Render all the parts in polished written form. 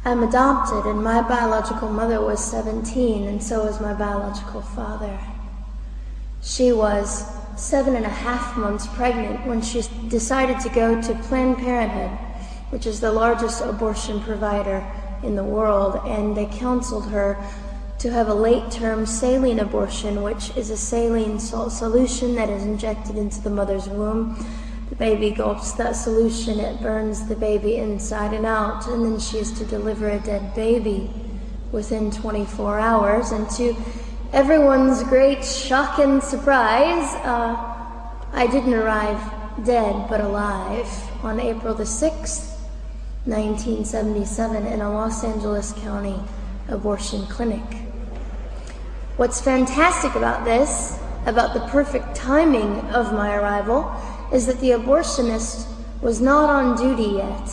I'm adopted, and my biological mother was 17, and so was my biological father. She was 7.5 months pregnant when she decided to go to Planned Parenthood, which is the largest abortion provider in the world, and they counseled her to have a late-term saline abortion, which is a saline salt solution that is injected into the mother's womb. The baby gulps that solution, it burns the baby inside and out, and then she is to deliver a dead baby within 24 hours. And to everyone's great shock and surprise, I didn't arrive dead but alive on April the 6th, 1977 in a Los Angeles County abortion clinic. What's fantastic about this, about the perfect timing of my arrival, is that the abortionist was not on duty yet.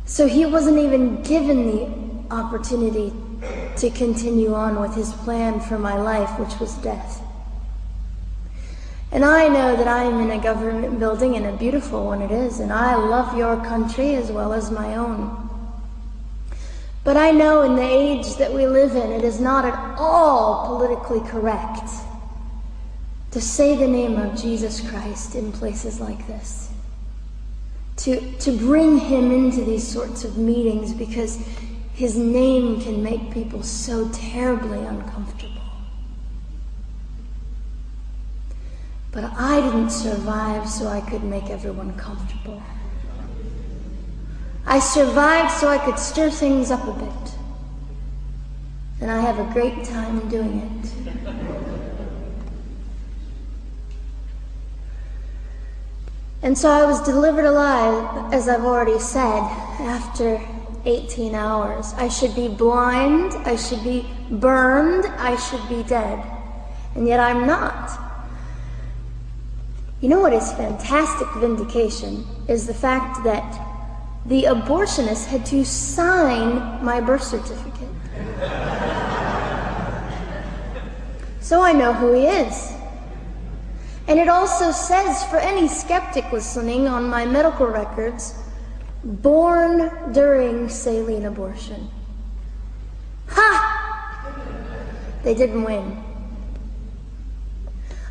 So he wasn't even given the opportunity to continue on with his plan for my life, which was death. And I know that I am in a government building, and a beautiful one it is, and I love your country as well as my own. But I know in the age that we live in, it is not at all politically correct to say the name of Jesus Christ in places like this. To bring him into these sorts of meetings, because his name can make people so terribly uncomfortable. But I didn't survive so I could make everyone comfortable. I survived so I could stir things up a bit. And I have a great time doing it. And so I was delivered alive, as I've already said, after 18 hours. I should be blind, I should be burned, I should be dead. And yet I'm not. You know what is fantastic vindication is the fact that the abortionist had to sign my birth certificate. So I know who he is. And it also says, for any skeptic listening, on my medical records, born during saline abortion. Ha! They didn't win.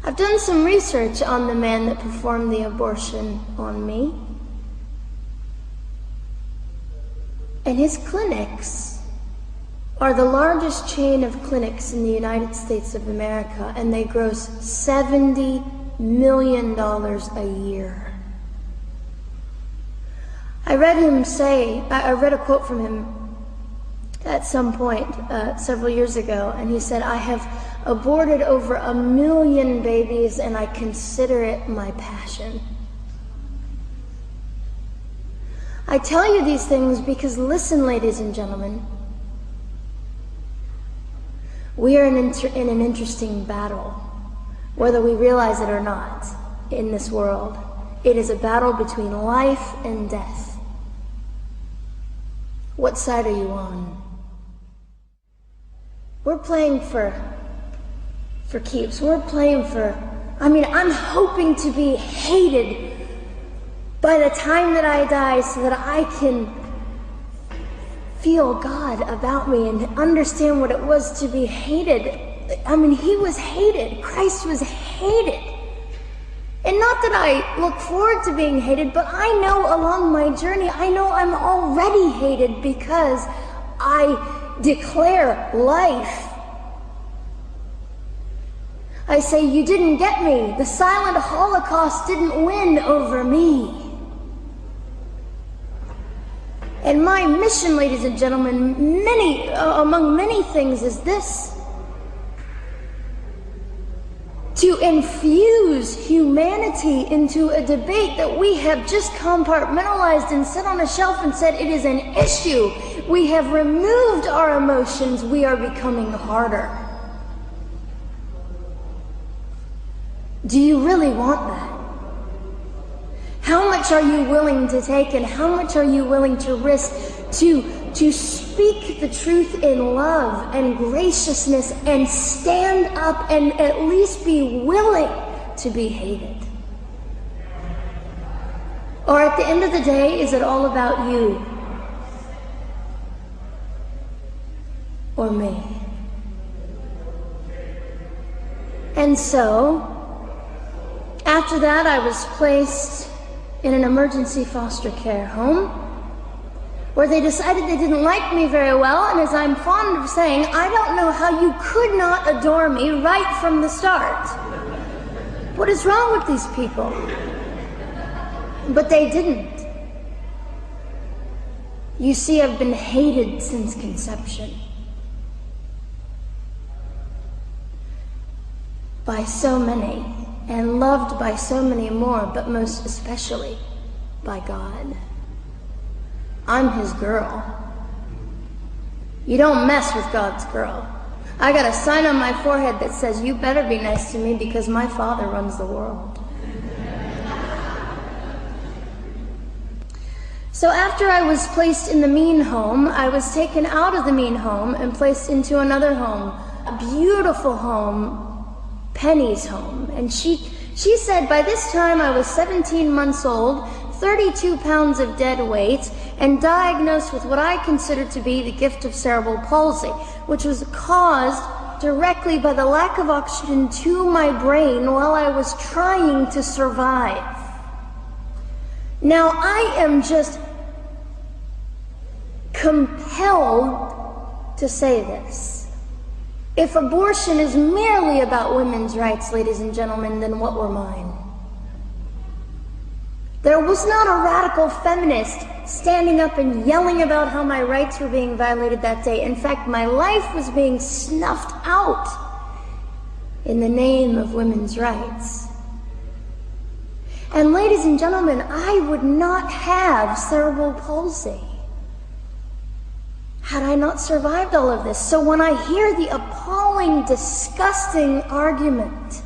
I've done some research on the man that performed the abortion on me. And his clinics are the largest chain of clinics in the United States of America, and they gross $70 million a year. I read a quote from him at some point several years ago, and he said, "I have aborted over 1 million babies, and I consider it my passion." I tell you these things because, listen, ladies and gentlemen, we are in an interesting battle, whether we realize it or not, in this world. It is a battle between life and death. What side are you on? We're playing for keeps. We're playing I'm hoping to be hated by the time that I die so that I can feel God about me and understand what it was to be hated. He was hated. Christ was hated. And not that I look forward to being hated, but I know along my journey, I know I'm already hated because I declare life. I say, you didn't get me. The silent Holocaust didn't win over me. And my mission, ladies and gentlemen, among many things, is this: to infuse humanity into a debate that we have just compartmentalized and set on a shelf and said it is an issue. We have removed our emotions. We are becoming harder. Do you really want that? How much are you willing to take, and how much are you willing to risk to speak the truth in love and graciousness and stand up and at least be willing to be hated? Or at the end of the day, is it all about you? or me. And so, after that, I was placed in an emergency foster care home where they decided they didn't like me very well, and as I'm fond of saying, I don't know how you could not adore me right from the start. What is wrong with these people? But they didn't. You see, I've been hated since conception by so many, and loved by so many more, but most especially by God. I'm his girl. You don't mess with God's girl. I got a sign on my forehead that says, you better be nice to me because my Father runs the world. So after I was placed in the mean home, I was taken out of the mean home and placed into another home, a beautiful home, Penny's home. And she said by this time I was 17 months old, 32 pounds of dead weight, and diagnosed with what I considered to be the gift of cerebral palsy, which was caused directly by the lack of oxygen to my brain while I was trying to survive. Now, I am just compelled to say this. If abortion is merely about women's rights, ladies and gentlemen, then what were mine? There was not a radical feminist standing up and yelling about how my rights were being violated that day. In fact, my life was being snuffed out in the name of women's rights. And ladies and gentlemen, I would not have cerebral palsy had I not survived all of this. So when I hear the appalling, disgusting argument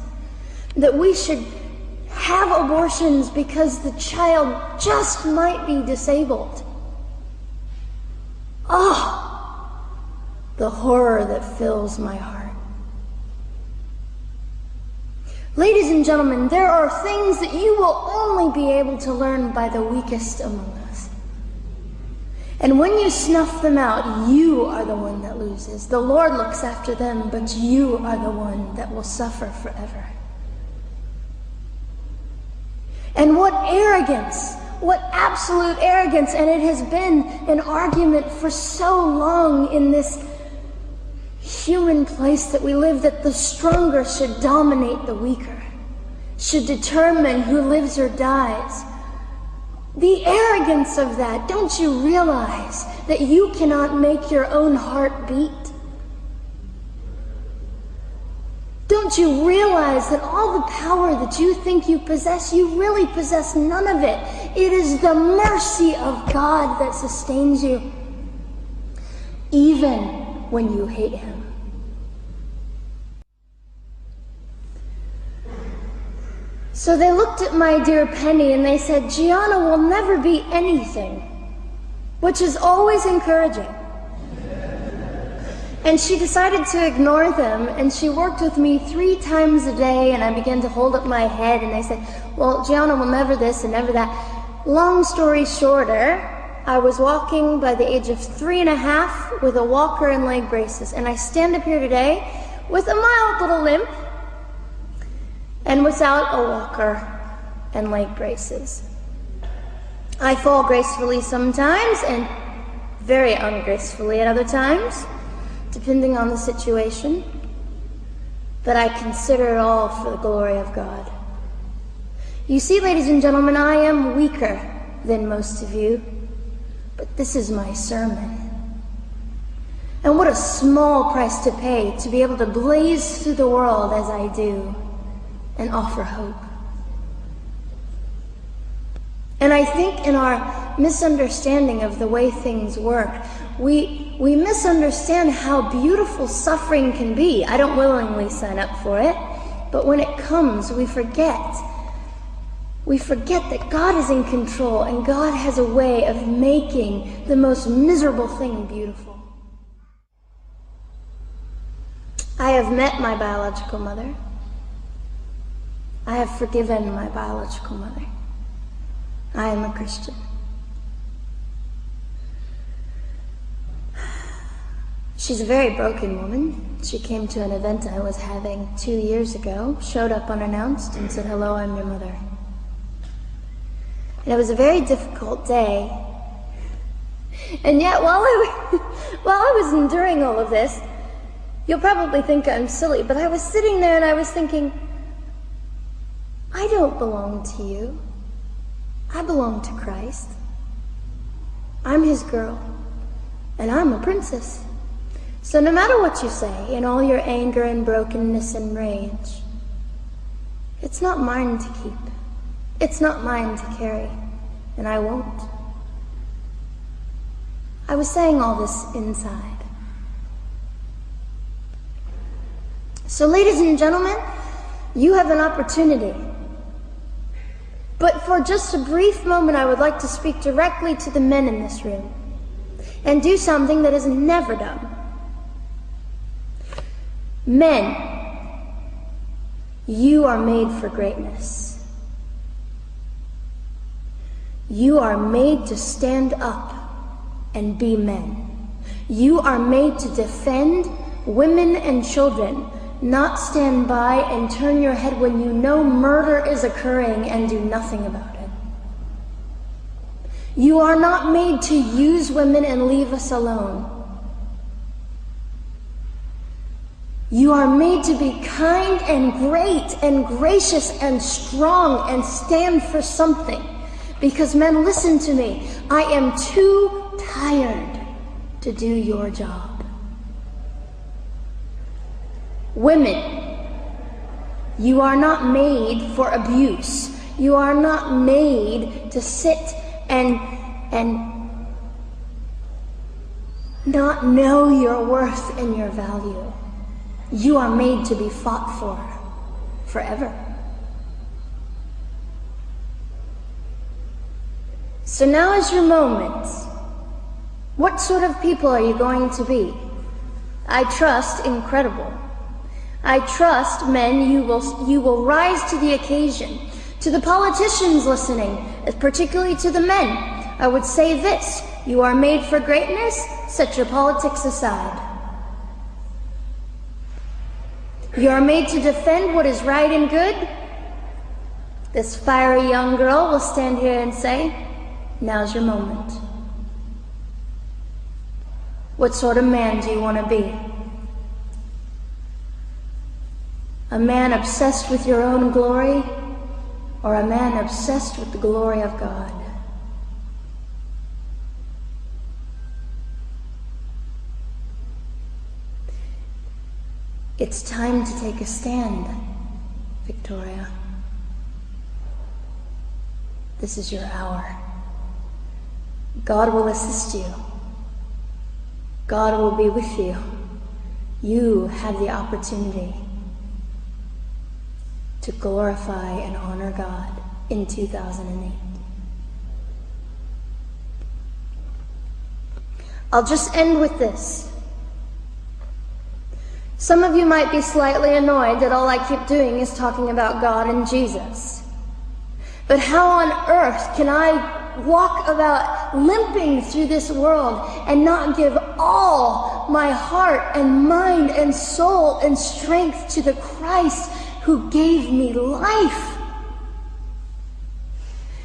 that we should have abortions because the child just might be disabled, oh, the horror that fills my heart. Ladies and gentlemen, there are things that you will only be able to learn by the weakest among us. And when you snuff them out, you are the one that loses. The Lord looks after them, but you are the one that will suffer forever. And what arrogance, what absolute arrogance, and it has been an argument for so long in this human place that we live, that the stronger should dominate the weaker, should determine who lives or dies. The arrogance of that, don't you realize that you cannot make your own heart beat? Don't you realize that all the power that you think you possess, you really possess none of it? It is the mercy of God that sustains you, even when you hate him. So they looked at my dear Penny and they said, Gianna will never be anything, which is always encouraging. And she decided to ignore them, and she worked with me 3 times a day, and I began to hold up my head, and I said, well, Gianna will never this and never that. Long story shorter, I was walking by the age of 3.5 with a walker and leg braces, and I stand up here today with a mild little limp and without a walker and leg braces. I fall gracefully sometimes and very ungracefully at other times, depending on the situation, but I consider it all for the glory of God. You see, ladies and gentlemen, I am weaker than most of you, but this is my sermon. And what a small price to pay to be able to blaze through the world as I do and offer hope. And I think in our misunderstanding of the way things work, we misunderstand how beautiful suffering can be. I don't willingly sign up for it, but when it comes, we forget. We forget that God is in control, and God has a way of making the most miserable thing beautiful. I have met my biological mother. I have forgiven my biological mother. I am a Christian. She's a very broken woman. She came to an event I was having 2 years ago, showed up unannounced, and said, "Hello, I'm your mother." And it was a very difficult day. And yet, while I was enduring all of this, you'll probably think I'm silly, but I was sitting there and I was thinking, I don't belong to you. I belong to Christ. I'm his girl, and I'm a princess. So no matter what you say, in all your anger and brokenness and rage, it's not mine to keep. It's not mine to carry, and I won't. I was saying all this inside. So ladies and gentlemen, you have an opportunity. But for just a brief moment, I would like to speak directly to the men in this room and do something that is never done. Men, you are made for greatness. You are made to stand up and be men. You are made to defend women and children, not stand by and turn your head when you know murder is occurring and do nothing about it. You are not made to use women and leave us alone. You are made to be kind and great and gracious and strong and stand for something. Because men, listen to me, I am too tired to do your job. Women, you are not made for abuse. You are not made to sit and not know your worth and your value. You are made to be fought for forever. So now is your moment. What sort of people are you going to be? I trust incredible. I trust, men, you will rise to the occasion. To the politicians listening, particularly to the men, I would say this: you are made for greatness, set your politics aside. You are made to defend what is right and good. This fiery young girl will stand here and say, now's your moment. What sort of man do you want to be? A man obsessed with your own glory, or a man obsessed with the glory of God? It's time to take a stand, Victoria. This is your hour. God will assist you. God will be with you. You have the opportunity to glorify and honor God in 2008. I'll just end with this. Some of you might be slightly annoyed that all I keep doing is talking about God and Jesus. But how on earth can I walk about limping through this world and not give all my heart and mind and soul and strength to the Christ who gave me life?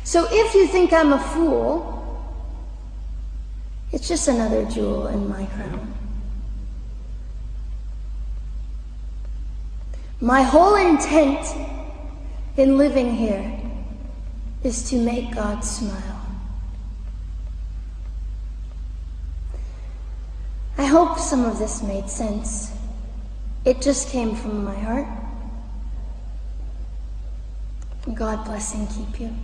So if you think I'm a fool, it's just another jewel in my crown. My whole intent in living here is to make God smile. I hope some of this made sense. It just came from my heart. God bless and keep you.